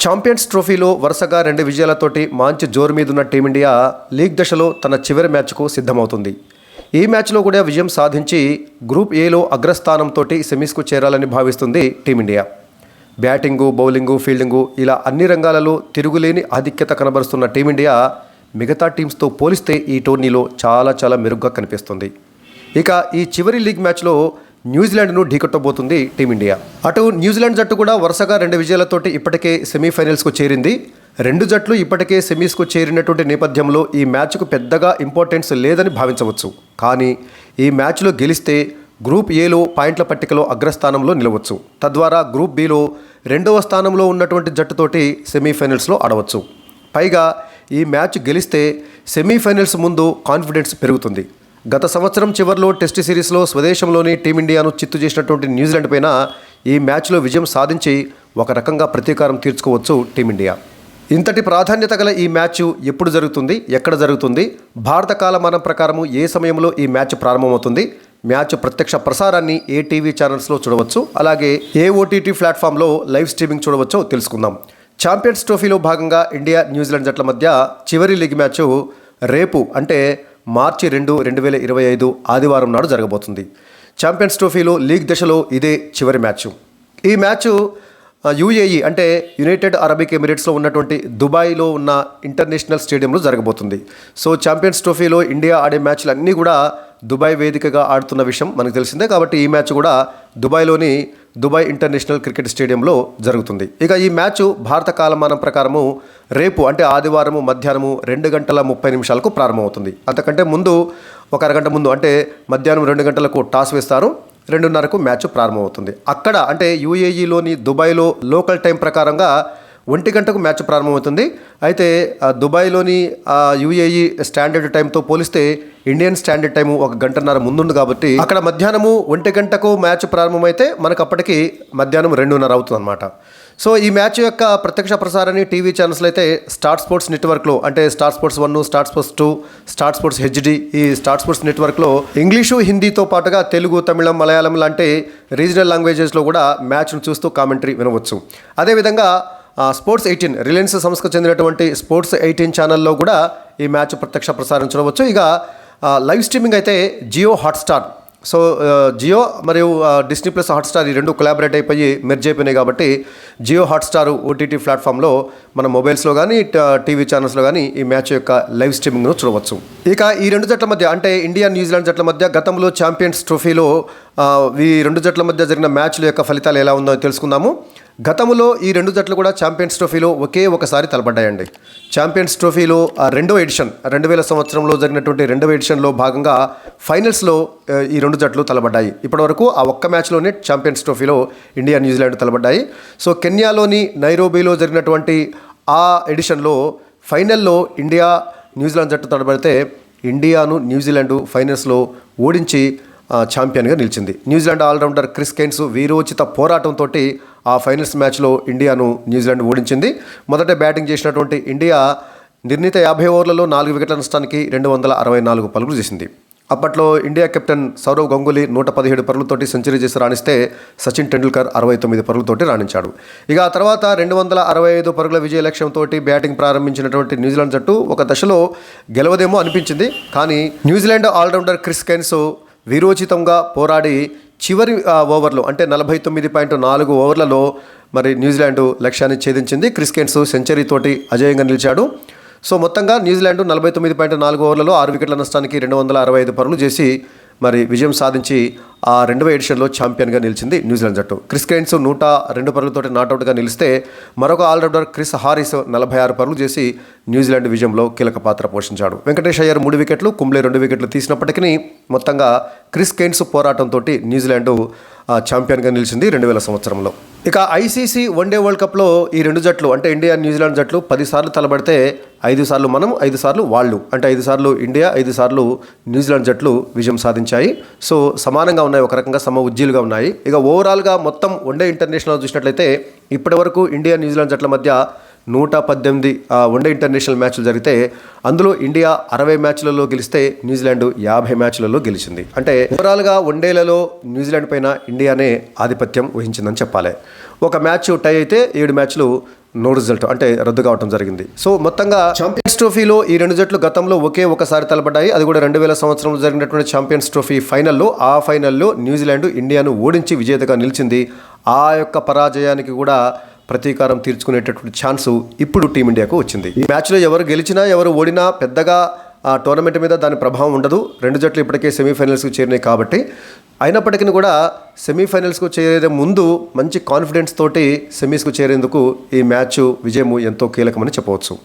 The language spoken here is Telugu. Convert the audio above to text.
ఛాంపియన్స్ ట్రోఫీలో వరుసగా 2 విజయాలతోటి మంచి జోరు మీదున్న టీమిండియా లీగ్ దశలో తన చివరి మ్యాచ్కు సిద్ధమవుతుంది. ఈ మ్యాచ్లో కూడా విజయం సాధించి గ్రూప్ ఏలో అగ్రస్థానంతో సెమీస్కు చేరాలని భావిస్తుంది టీమిండియా. బ్యాటింగు, బౌలింగు, ఫీల్డింగు ఇలా అన్ని రంగాలలో తిరుగులేని ఆధిక్యత కనబరుస్తున్న టీమిండియా మిగతా టీమ్స్తో పోలిస్తే ఈ టోర్నీలో చాలా మెరుగ్గా కనిపిస్తుంది. ఇక ఈ చివరి లీగ్ మ్యాచ్లో న్యూజిలాండ్ను ఢీకొట్టబోతుంది టీమిండియా. అటు న్యూజిలాండ్ జట్టు కూడా వరుసగా 2 విజయాలతోటి ఇప్పటికే సెమీఫైనల్స్కు చేరింది. 2 జట్లు ఇప్పటికే సెమీస్కు చేరినటువంటి నేపథ్యంలో ఈ మ్యాచ్కు పెద్దగా ఇంపార్టెన్స్ లేదని భావించవచ్చు. కానీ ఈ మ్యాచ్లో గెలిస్తే గ్రూప్ ఏలో పాయింట్ల పట్టికలో అగ్రస్థానంలో నిలవచ్చు. తద్వారా గ్రూప్ బిలో 2వ స్థానంలో ఉన్నటువంటి జట్టుతోటి సెమీఫైనల్స్లో ఆడవచ్చు. పైగా ఈ మ్యాచ్ గెలిస్తే సెమీఫైనల్స్ ముందు కాన్ఫిడెన్స్ పెరుగుతుంది. గత సంవత్సరం చివరిలో టెస్ట్ సిరీస్లో స్వదేశంలోని టీమిండియాను చిత్తు చేసినటువంటి న్యూజిలాండ్ పైన ఈ మ్యాచ్లో విజయం సాధించి ఒక రకంగా ప్రతీకారం తీర్చుకోవచ్చు టీమిండియా. ఇంతటి ప్రాధాన్యత గల ఈ మ్యాచ్ ఎప్పుడు జరుగుతుంది, ఎక్కడ జరుగుతుంది, భారత కాలమానం ప్రకారము ఏ సమయంలో ఈ మ్యాచ్ ప్రారంభమవుతుంది, మ్యాచ్ ప్రత్యక్ష ప్రసారాన్ని ఏ టీవీ ఛానల్స్లో చూడవచ్చు, అలాగే ఏ ఓటీటీ ప్లాట్ఫామ్లో లైవ్ స్ట్రీమింగ్ చూడవచ్చో తెలుసుకుందాం. ఛాంపియన్స్ ట్రోఫీలో భాగంగా ఇండియా, న్యూజిలాండ్ జట్ల మధ్య చివరి లీగ్ మ్యాచ్ రేపు అంటే మార్చి 2, 2025 ఆదివారం నాడు జరగబోతుంది. ఛాంపియన్స్ ట్రోఫీలో లీగ్ దశలో ఇదే చివరి మ్యాచ్. ఈ మ్యాచ్ యూఏఈ అంటే యునైటెడ్ అరబిక్ ఎమిరేట్స్లో ఉన్నటువంటి దుబాయ్లో ఉన్న ఇంటర్నేషనల్ స్టేడియంలో జరగబోతుంది. సో ఛాంపియన్స్ ట్రోఫీలో ఇండియా ఆడే మ్యాచ్లు అన్నీ కూడా దుబాయ్ వేదికగా ఆడుతున్న విషయం మనకు తెలిసిందే. కాబట్టి ఈ మ్యాచ్ కూడా దుబాయ్లోని దుబాయ్ ఇంటర్నేషనల్ క్రికెట్ స్టేడియంలో జరుగుతుంది. ఇక ఈ మ్యాచ్ భారత కాలమానం ప్రకారము రేపు అంటే ఆదివారము మధ్యాహ్నము 2:30 ప్రారంభమవుతుంది. అంతకంటే ముందు ఒక అరగంట ముందు అంటే మధ్యాహ్నం 2 గంటలకు టాస్ వేస్తారు. 2:30కు మ్యాచ్ ప్రారంభమవుతుంది. అక్కడ అంటే యూఏఈలోని దుబాయ్లో లోకల్ టైం ప్రకారంగా 1 గంటకు మ్యాచ్ ప్రారంభమవుతుంది. అయితే దుబాయ్లోని యూఏఈ స్టాండర్డ్ టైంతో పోలిస్తే ఇండియన్ స్టాండర్డ్ టైము 1 గంటన్నర ముందుంది. కాబట్టి అక్కడ మధ్యాహ్నము 1 గంటకు మ్యాచ్ ప్రారంభమైతే మనకు అప్పటికి మధ్యాహ్నం 2:30 అవుతుంది అనమాట. సో ఈ మ్యాచ్ యొక్క ప్రత్యక్ష ప్రసారాన్ని టీవీ ఛానల్స్లో అయితే స్టార్ స్పోర్ట్స్ నెట్వర్క్లో అంటే star sports 1, star sports 2, star sports HD ఈ స్టార్ స్పోర్ట్స్ నెట్వర్క్లో ఇంగ్లీషు, హిందీతో పాటుగా తెలుగు, తమిళం, మలయాళం లాంటి రీజనల్ లాంగ్వేజెస్లో కూడా మ్యాచ్ను చూస్తూ కామెంటరీ వినవచ్చు. అదేవిధంగా స్పోర్ట్స్ 18 రిలయన్స్ సంస్థకు చెందినటువంటి స్పోర్ట్స్ 18 ఛానల్లో కూడా ఈ మ్యాచ్ ప్రత్యక్ష ప్రసారం చూడవచ్చు. ఇక లైవ్ స్ట్రీమింగ్ అయితే జియో హాట్స్టార్, సో జియో మరియు డిస్నీ ప్లస్ హాట్స్టార్ ఈ 2 కొలాబరేట్ అయిపోయి మెర్జ్ అయిపోయినాయి. కాబట్టి జియో హాట్స్టార్ ఓటీటీ ప్లాట్ఫామ్లో మన మొబైల్స్లో కానీ టీవీ ఛానల్స్లో కానీ ఈ మ్యాచ్ యొక్క లైవ్ స్ట్రీమింగ్ను చూడవచ్చు. ఇక ఈ 2 జట్ల మధ్య అంటే ఇండియా, న్యూజిలాండ్ జట్ల మధ్య గతంలో ఛాంపియన్స్ ట్రోఫీలో ఈ 2 జట్ల మధ్య జరిగిన మ్యాచ్ల యొక్క ఫలితాలు ఎలా ఉందో తెలుసుకుందాము. గతంలో ఈ 2 జట్లు కూడా ఛాంపియన్స్ ట్రోఫీలో ఒకసారి తలపడ్డాయండి. ఛాంపియన్స్ ట్రోఫీలో 2వ ఎడిషన్ 2000 సంవత్సరంలో జరిగినటువంటి 2వ ఎడిషన్లో భాగంగా ఫైనల్స్లో ఈ 2 జట్లు తలపడ్డాయి. ఇప్పటివరకు ఆ ఒక్క మ్యాచ్లోనే ఛాంపియన్స్ ట్రోఫీలో ఇండియా, న్యూజిలాండ్ తలపడ్డాయి. సో కెన్యాలోని నైరోబీలో జరిగినటువంటి ఆ ఎడిషన్లో ఫైనల్లో ఇండియా, న్యూజిలాండ్ జట్టు తలపడితే ఇండియాను న్యూజిలాండ్ ఫైనల్స్లో ఓడించి ఛాంపియన్గా నిలిచింది. న్యూజిలాండ్ ఆల్రౌండర్ క్రిస్ కెయిన్స్ వీరోచిత పోరాటంతో ఆ ఫైనల్స్ మ్యాచ్లో ఇండియాను న్యూజిలాండ్ ఓడించింది. మొదట బ్యాటింగ్ చేసినటువంటి ఇండియా నిర్ణీత 50 ఓవర్లలో 4 వికెట్ల నష్టానికి 264 పరుగులు చేసింది. అప్పట్లో ఇండియా కెప్టెన్ సౌరవ్ గంగూలీ 117 పరుగులతోటి సెంచరీ చేసి రాణిస్తే సచిన్ టెండూల్కర్ 69 పరుగులతోటి రాణించాడు. ఇక ఆ తర్వాత 265 పరుగుల విజయ లక్ష్యంతో బ్యాటింగ్ ప్రారంభించినటువంటి న్యూజిలాండ్ జట్టు ఒక దశలో గెలవదేమో అనిపించింది. కానీ న్యూజిలాండ్ ఆల్రౌండర్ క్రిస్ కెయిన్స్ వీరోచితంగా పోరాడి చివరి ఓవర్లో అంటే 49.4 ఓవర్లలో మరి న్యూజిలాండ్ లక్ష్యాన్ని ఛేదించింది. క్రిస్ కెయిన్స్ సెంచరీతోటి అజేయంగా నిలిచాడు. సో మొత్తంగా న్యూజిలాండ్ 49.4 ఓవర్లలో 6 వికెట్ల నష్టానికి 265 పరుగులు చేసి మరి విజయం సాధించి ఆ 2వ ఎడిషన్లో ఛాంపియన్గా నిలిచింది న్యూజిలాండ్ జట్టు. క్రిస్ కెయిన్స్ 102 పరుగులతోటి నాట్అవుట్గా నిలిస్తే మరొక ఆల్రౌండర్ క్రిస్ హారిస్ 46 పరుగులు చేసి న్యూజిలాండ్ విజయంలో కీలక పాత్ర పోషించాడు. వెంకటేష్ అయ్యర్ 3 వికెట్లు, కుంబ్లే 2 వికెట్లు తీసినప్పటికీ మొత్తంగా క్రిస్ కెయిన్స్ పోరాటంతో న్యూజిలాండ్ ఛాంపియన్గా నిలిచింది 2000 సంవత్సరంలో. ఇక ఐసీసీ వన్డే వరల్డ్ కప్లో ఈ 2 జట్లు అంటే ఇండియా, న్యూజిలాండ్ జట్లు 10 సార్లు తలబడితే 5 సార్లు మనం, 5 సార్లు వాళ్ళు అంటే 5 సార్లు ఇండియా, 5 సార్లు న్యూజిలాండ్ జట్లు విజయం సాధించాయి. సో సమానంగా ఉన్నాయి, ఒక రకంగా సమ ఉజ్జీలుగా ఉన్నాయి. ఇక ఓవరాల్గా మొత్తం వన్డే ఇంటర్నేషనల్ చూసినట్లయితే ఇప్పటి వరకు ఇండియా, న్యూజిలాండ్ జట్ల మధ్య 118 వన్డే ఇంటర్నేషనల్ మ్యాచ్లు జరిగితే అందులో ఇండియా 60 మ్యాచ్లలో గెలిస్తే న్యూజిలాండ్ 50 మ్యాచ్లలో గెలిచింది. అంటే ఓవరాల్గా వన్డేలలో న్యూజిలాండ్ పైన ఇండియానే ఆధిపత్యం వహించిందని చెప్పాలి. ఒక మ్యాచ్ టై అయితే 7 మ్యాచ్లు నో రిజల్ట్ అంటే రద్దు కావడం జరిగింది. సో మొత్తంగా ఛాంపియన్స్ ట్రోఫీలో ఈ రెండు జట్లు గతంలో ఒకసారి తలపడ్డాయి. అది కూడా 2000 సంవత్సరంలో జరిగినటువంటి ఛాంపియన్స్ ట్రోఫీ ఫైనల్లో. ఆ ఫైనల్లో న్యూజిలాండ్ ఇండియాను ఓడించి విజేతగా నిలిచింది. ఆ యొక్క పరాజయానికి కూడా ప్రతీకారం తీర్చుకునేటటువంటి ఛాన్సు ఇప్పుడు టీమిండియాకు వచ్చింది. ఈ మ్యాచ్లో ఎవరు గెలిచినా ఎవరు ఓడినా పెద్దగా ఆ టోర్నమెంట్ మీద దాని ప్రభావం ఉండదు. రెండు జట్లు ఇప్పటికే సెమీఫైనల్స్కి చేరినాయి కాబట్టి. అయినప్పటికీ కూడా సెమీఫైనల్స్కు చేరే ముందు మంచి కాన్ఫిడెన్స్ తోటి సెమీస్కు చేరేందుకు ఈ మ్యాచ్ విజయం ఎంతో కీలకమని చెప్పవచ్చు.